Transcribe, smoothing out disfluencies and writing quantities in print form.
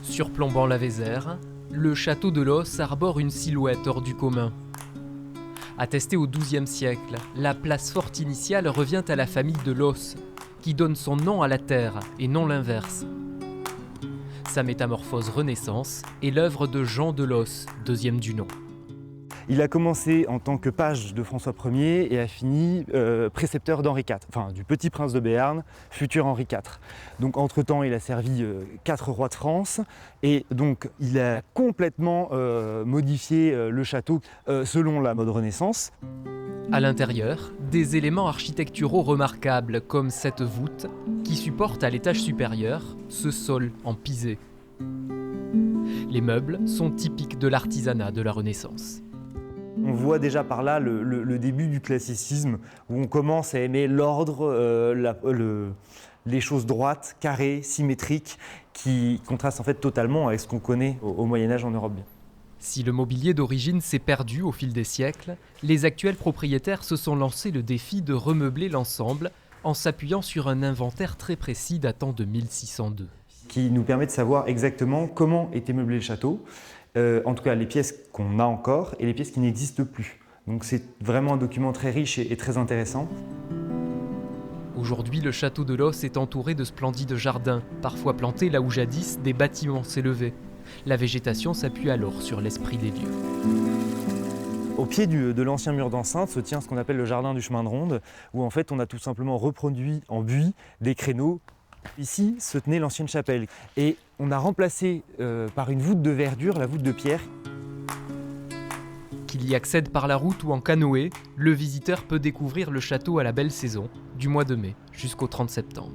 Surplombant la Vézère, le château de Los arbore une silhouette hors du commun. Attestée au XIIe siècle, la place forte initiale revient à la famille de Los, qui donne son nom à la terre et non l'inverse. Sa métamorphose Renaissance est l'œuvre de Jean de Los, deuxième du nom. Il a commencé en tant que page de François Ier et a fini précepteur d'Henri IV, enfin du petit prince de Béarn, futur Henri IV. Donc entre-temps, il a servi 4 rois de France et donc il a complètement modifié le château selon la mode Renaissance. À l'intérieur, des éléments architecturaux remarquables comme cette voûte qui supporte à l'étage supérieur ce sol en pisé. Les meubles sont typiques de l'artisanat de la Renaissance. On voit déjà par là le début du classicisme où on commence à aimer l'ordre, les choses droites, carrées, symétriques qui contrastent en fait totalement avec ce qu'on connaît au Moyen-Âge en Europe. Si le mobilier d'origine s'est perdu au fil des siècles, les actuels propriétaires se sont lancés le défi de remeubler l'ensemble en s'appuyant sur un inventaire très précis datant de 1602. Qui nous permet de savoir exactement comment était meublé le château, en tout cas les pièces qu'on a encore et les pièces qui n'existent plus. Donc c'est vraiment un document très riche et très intéressant. Aujourd'hui, le château de Los est entouré de splendides jardins, parfois plantés là où jadis des bâtiments s'élevaient. La végétation s'appuie alors sur l'esprit des lieux. Au pied de l'ancien mur d'enceinte se tient ce qu'on appelle le jardin du chemin de ronde, où en fait on a tout simplement reproduit en buis des créneaux. Ici se tenait l'ancienne chapelle et on a remplacé par une voûte de verdure la voûte de pierre. Qu'il y accède par la route ou en canoë, le visiteur peut découvrir le château à la belle saison, du mois de mai jusqu'au 30 septembre.